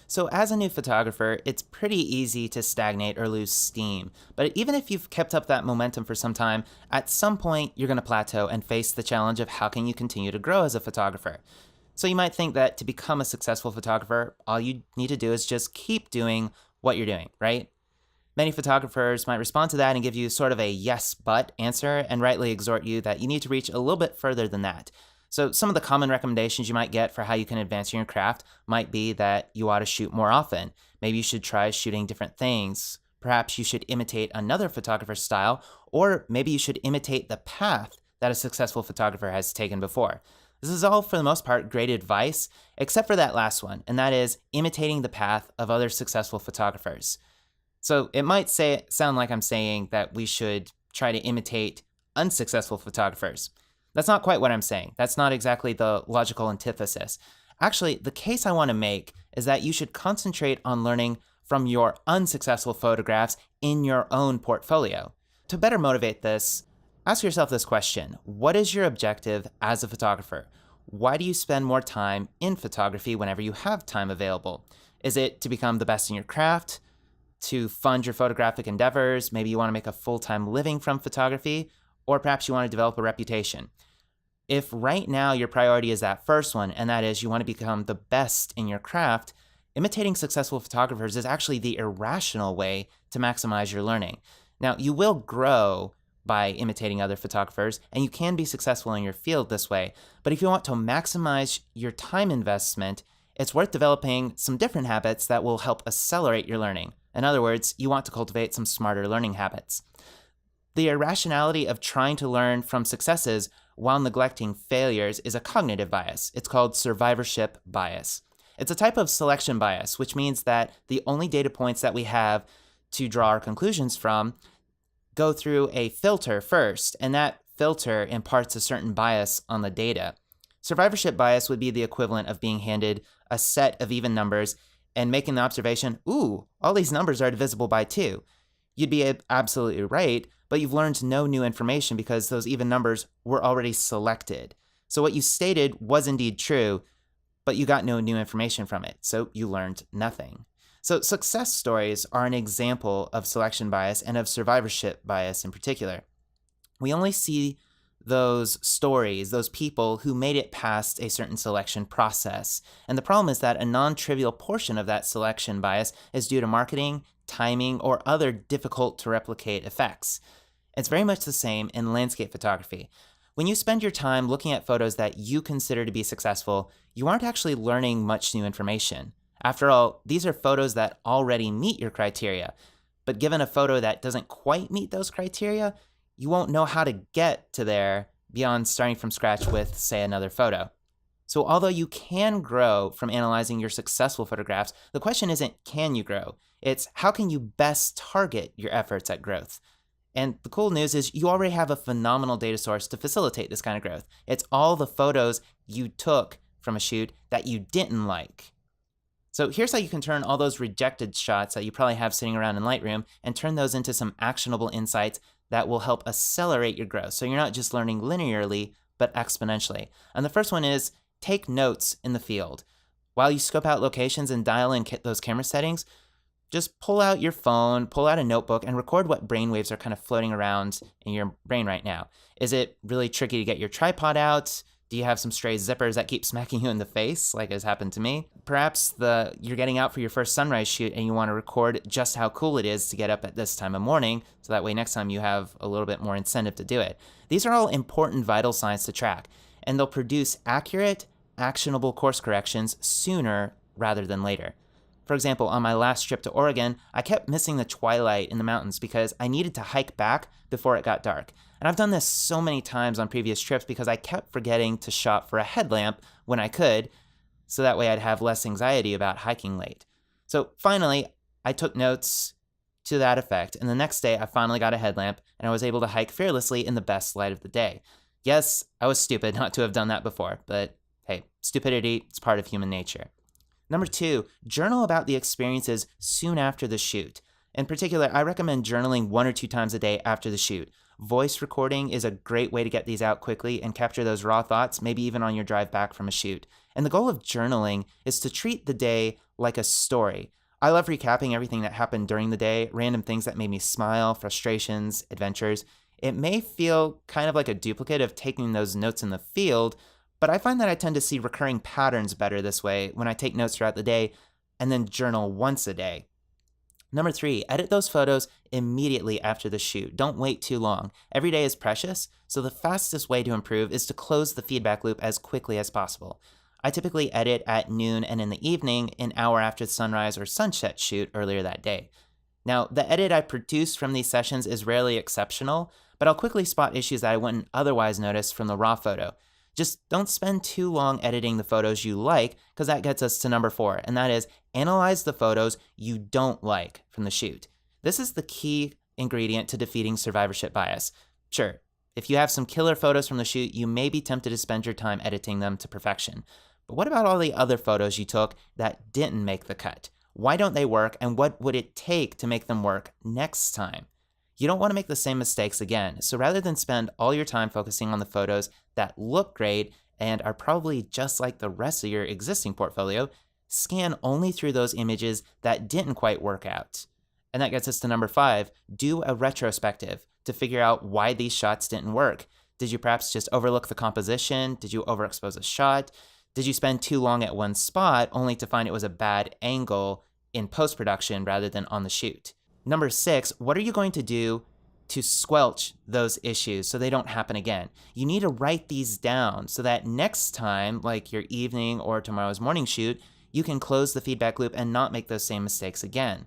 So as a new photographer, it's pretty easy to stagnate or lose steam. But even if you've kept up that momentum for some time, at some point you're going to plateau and face the challenge of how can you continue to grow as a photographer. So you might think that to become a successful photographer, all you need to do is just keep doing what you're doing, right? Many photographers might respond to that and give you sort of a yes, but answer and rightly exhort you that you need to reach a little bit further than that. So some of the common recommendations you might get for how you can advance in your craft might be that you ought to shoot more often. Maybe you should try shooting different things. Perhaps you should imitate another photographer's style, or maybe you should imitate the path that a successful photographer has taken before. This is all, for the most part, great advice, except for that last one, and that is imitating the path of other successful photographers. So it might sound like I'm saying that we should try to imitate unsuccessful photographers. That's not quite what I'm saying. That's not exactly the logical antithesis. Actually, the case I want to make is that you should concentrate on learning from your unsuccessful photographs in your own portfolio. To better motivate this, ask yourself this question. What is your objective as a photographer? Why do you spend more time in photography whenever you have time available? Is it to become the best in your craft? To fund your photographic endeavors? Maybe you want to make a full-time living from photography? Or perhaps you want to develop a reputation. If right now your priority is that first one, and that is you want to become the best in your craft, imitating successful photographers is actually the irrational way to maximize your learning. Now, you will grow by imitating other photographers, and you can be successful in your field this way. But if you want to maximize your time investment, it's worth developing some different habits that will help accelerate your learning. In other words, you want to cultivate some smarter learning habits. The irrationality of trying to learn from successes while neglecting failures is a cognitive bias. It's called survivorship bias. It's a type of selection bias, which means that the only data points that we have to draw our conclusions from go through a filter first, and that filter imparts a certain bias on the data. Survivorship bias would be the equivalent of being handed a set of even numbers and making the observation, ooh, all these numbers are divisible by 2. You'd be absolutely right, but you've learned no new information because those even numbers were already selected. So what you stated was indeed true, but you got no new information from it, so you learned nothing. So success stories are an example of selection bias and of survivorship bias in particular. We only see those stories, those people who made it past a certain selection process. And the problem is that a non-trivial portion of that selection bias is due to marketing, timing, or other difficult to replicate effects. It's very much the same in landscape photography. When you spend your time looking at photos that you consider to be successful, you aren't actually learning much new information. After all, these are photos that already meet your criteria. But given a photo that doesn't quite meet those criteria, you won't know how to get to there beyond starting from scratch with, say, another photo. So although you can grow from analyzing your successful photographs, the question isn't can you grow, it's how can you best target your efforts at growth. And the cool news is you already have a phenomenal data source to facilitate this kind of growth. It's all the photos you took from a shoot that you didn't like. So here's how you can turn all those rejected shots that you probably have sitting around in Lightroom and turn those into some actionable insights that will help accelerate your growth. So you're not just learning linearly, but exponentially. And the first one is take notes in the field. While you scope out locations and dial in those camera settings, just pull out your phone, pull out a notebook, and record what brainwaves are kind of floating around in your brain right now. Is it really tricky to get your tripod out? Do you have some stray zippers that keep smacking you in the face, like has happened to me? Perhaps you're getting out for your first sunrise shoot and you want to record just how cool it is to get up at this time of morning, so that way next time you have a little bit more incentive to do it. These are all important vital signs to track, and they'll produce accurate, actionable course corrections sooner rather than later. For example, on my last trip to Oregon, I kept missing the twilight in the mountains because I needed to hike back before it got dark. And I've done this so many times on previous trips because I kept forgetting to shop for a headlamp when I could, so that way I'd have less anxiety about hiking late. So finally, I took notes to that effect, and the next day I finally got a headlamp and I was able to hike fearlessly in the best light of the day. Yes, I was stupid not to have done that before, but hey, stupidity is part of human nature. Number 2, journal about the experiences soon after the shoot. In particular, I recommend journaling 1 or 2 times a day after the shoot. Voice recording is a great way to get these out quickly and capture those raw thoughts, maybe even on your drive back from a shoot. And the goal of journaling is to treat the day like a story. I love recapping everything that happened during the day, random things that made me smile, frustrations, adventures. It may feel kind of like a duplicate of taking those notes in the field, but I find that I tend to see recurring patterns better this way when I take notes throughout the day and then journal once a day. Number 3, edit those photos immediately after the shoot. Don't wait too long. Every day is precious, so the fastest way to improve is to close the feedback loop as quickly as possible. I typically edit at noon and in the evening, an hour after the sunrise or sunset shoot earlier that day. Now, the edit I produce from these sessions is rarely exceptional, but I'll quickly spot issues that I wouldn't otherwise notice from the raw photo. Just don't spend too long editing the photos you like, because that gets us to number 4, and that is analyze the photos you don't like from the shoot. This is the key ingredient to defeating survivorship bias. Sure, if you have some killer photos from the shoot, you may be tempted to spend your time editing them to perfection. But what about all the other photos you took that didn't make the cut? Why don't they work, and what would it take to make them work next time? You don't want to make the same mistakes again, so rather than spend all your time focusing on the photos that look great and are probably just like the rest of your existing portfolio, scan only through those images that didn't quite work out. And that gets us to number 5, do a retrospective to figure out why these shots didn't work. Did you perhaps just overlook the composition? Did you overexpose a shot? Did you spend too long at one spot only to find it was a bad angle in post-production rather than on the shoot? Number 6, what are you going to do to squelch those issues so they don't happen again? You need to write these down so that next time, like your evening or tomorrow's morning shoot, you can close the feedback loop and not make those same mistakes again.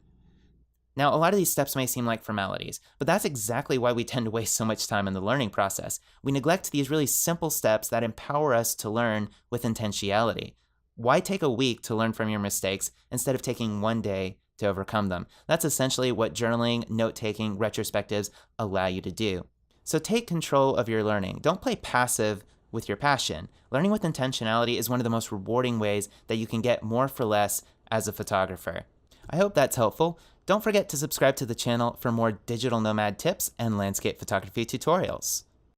Now, a lot of these steps may seem like formalities, but that's exactly why we tend to waste so much time in the learning process. We neglect these really simple steps that empower us to learn with intentionality. Why take a week to learn from your mistakes instead of taking one day to overcome them? That's essentially what journaling, note-taking, retrospectives allow you to do. So take control of your learning. Don't play passive with your passion. Learning with intentionality is one of the most rewarding ways that you can get more for less as a photographer. I hope that's helpful. Don't forget to subscribe to the channel for more digital nomad tips and landscape photography tutorials.